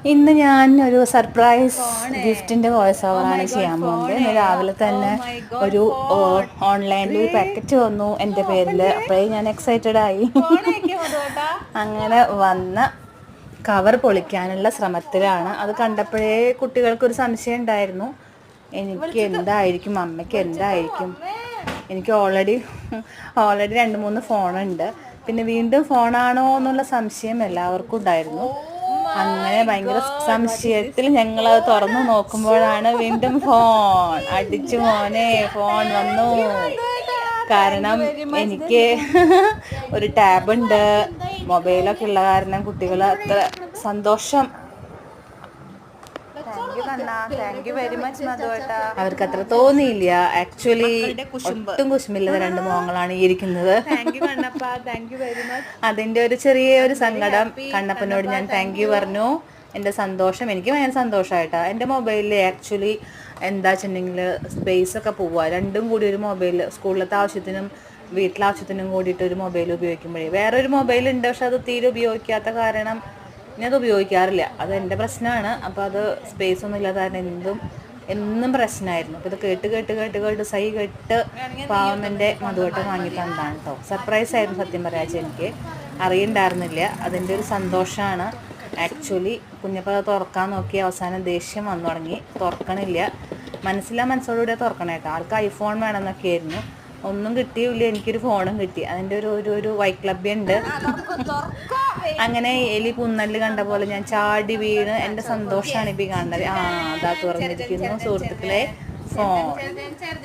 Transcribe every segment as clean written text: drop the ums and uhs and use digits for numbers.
ഇന്ന് ഞാൻ ഒരു സർപ്രൈസ് ഗിഫ്റ്റിന്റെ വോയിസ് ഓവറാണ് ചെയ്യാൻ പോകുന്നത്. ഇന്ന് രാവിലെ തന്നെ ഒരു ഓൺലൈനിൽ ഒരു പാക്കറ്റ് വന്നു എൻ്റെ പേരിൽ. അപ്പോഴേ ഞാൻ എക്സൈറ്റഡ് ആയി. അങ്ങനെ വന്ന കവർ പൊളിക്കാനുള്ള ശ്രമത്തിലാണ്. അത് കണ്ടപ്പോഴേ കുട്ടികൾക്കൊരു സംശയം ഉണ്ടായിരുന്നു, എനിക്ക് എന്തായിരിക്കും, അമ്മയ്ക്ക് എന്തായിരിക്കും. എനിക്ക് ഓൾറെഡി 2-3 ഫോണുണ്ട്. പിന്നെ വീണ്ടും ഫോണാണോ എന്നുള്ള സംശയം എല്ലാവർക്കും ഉണ്ടായിരുന്നു. അങ്ങനെ ഭയങ്കര സംശയത്തിൽ ഞങ്ങൾ അത് തുറന്നു നോക്കുമ്പോഴാണ് വീണ്ടും ഫോൺ അടിച്ചു. മോനെ ഫോൺ വന്നു. കാരണം എനിക്ക് ഒരു ടാബുണ്ട്, മൊബൈലൊക്കെ ഉള്ള കാരണം കുട്ടികൾ അത്ര സന്തോഷം. അവർക്ക് അത്ര തോന്നിയില്ല. ആക്ച്വലി ഒട്ടും കുശുമില്ലാത്ത 2 മോങ്ങളാണ് ഈ ഇരിക്കുന്നത്. അതിൻ്റെ ഒരു ചെറിയൊരു സങ്കടം. കണ്ണപ്പനോട് ഞാൻ താങ്ക് യു പറഞ്ഞു. എൻ്റെ സന്തോഷം, എനിക്ക് ഭയങ്കര സന്തോഷമായിട്ടാണ്. എൻ്റെ മൊബൈലിൽ ആക്ച്വലി എന്താ വെച്ചിട്ടുണ്ടെങ്കിൽ സ്പേസൊക്കെ പോവുക. രണ്ടും കൂടി ഒരു മൊബൈൽ, സ്കൂളിലത്തെ ആവശ്യത്തിനും വീട്ടിലെ ആവശ്യത്തിനും കൂടിയിട്ട് ഒരു മൊബൈൽ ഉപയോഗിക്കുമ്പോഴേ വേറൊരു മൊബൈലുണ്ട്, പക്ഷെ അത് തീരെ ഉപയോഗിക്കാത്ത കാരണം ഞാനത് ഉപയോഗിക്കാറില്ല. അത് എൻ്റെ പ്രശ്നമാണ്. അപ്പോൾ അത് സ്പേസ് ഒന്നും ഇല്ലാത്ത കാരണം എന്നും പ്രശ്നമായിരുന്നു. അപ്പോൾ ഇത് കേട്ട് സൈ കെട്ട് പാവം എൻ്റെ മധുവട്ടം വാങ്ങി തന്നതാണ് കേട്ടോ. സർപ്രൈസ് ആയിരുന്നു സത്യം പറയാച്ച. എനിക്ക് അറിയണ്ടായിരുന്നില്ല. അതിൻ്റെ ഒരു സന്തോഷമാണ്. ആക്ച്വലി കുഞ്ഞപ്പോൾ അത് തുറക്കാൻ നോക്കി അവസാനം ദേഷ്യം വന്നു തുടങ്ങി. തുറക്കണില്ല. മനസ്സോടുകൂടെ തുറക്കണം കേട്ടോ. ആൾക്ക് ഐഫോൺ വേണമെന്നൊക്കെ ആയിരുന്നു. ഒന്നും കിട്ടിയില്ല. എനിക്കൊരു ഫോണും കിട്ടി. അതിൻ്റെ ഒരു വൈക്ലബ്യുണ്ട്. അങ്ങനെ എലി പുന്നല് കണ്ട പോലെ ഞാൻ ചാടി വീണ് എൻ്റെ സന്തോഷമാണ് ഇപ്പോൾ കാണുന്നത്. അതാ തുറന്നിരിക്കുന്നു സുഹൃത്തുക്കളെ.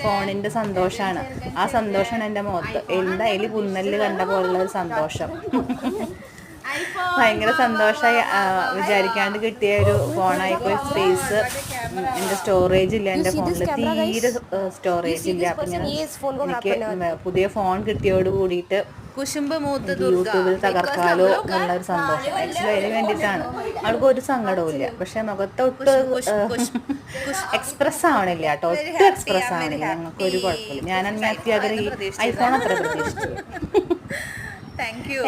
ഫോണിൻ്റെ സന്തോഷമാണ്. ആ സന്തോഷമാണ് എൻ്റെ മുഖത്ത്. എന്താ എലി പുന്നല് കണ്ട പോലുള്ള ഒരു സന്തോഷം. ഭയങ്കര സന്തോഷമായി. വിചാരിക്കാണ്ട് കിട്ടിയ ഒരു ഫോണായിപ്പോയി. സ്പേസ്, എൻ്റെ സ്റ്റോറേജ് ഇല്ല. എൻ്റെ ഫോണിൽ തീരെ സ്റ്റോറേജ് ഇല്ല. അപ്പം എനിക്ക് പുതിയ ഫോൺ കിട്ടിയോട് കൂടിയിട്ട് യൂട്യൂബിൽ തകർക്കാലോ എന്നുള്ളൊരു സന്തോഷം. ആക്ച്വലി അതിന് വേണ്ടിയിട്ടാണ്. ആൾക്ക് ഒരു സങ്കടവും ഇല്ല. പക്ഷെ മുഖത്തൊട്ട് എക്സ്പ്രസ് ആവണില്ല കേട്ടോ. ഒട്ടും എക്സ്പ്രസ് ആവണില്ല. ഞങ്ങൾക്ക് ഒരു കുഴപ്പമില്ല. ഞാൻ അത്യാഗ്രഹം ഐഫോൺ അത്ര പ്രതീക്ഷിച്ചു.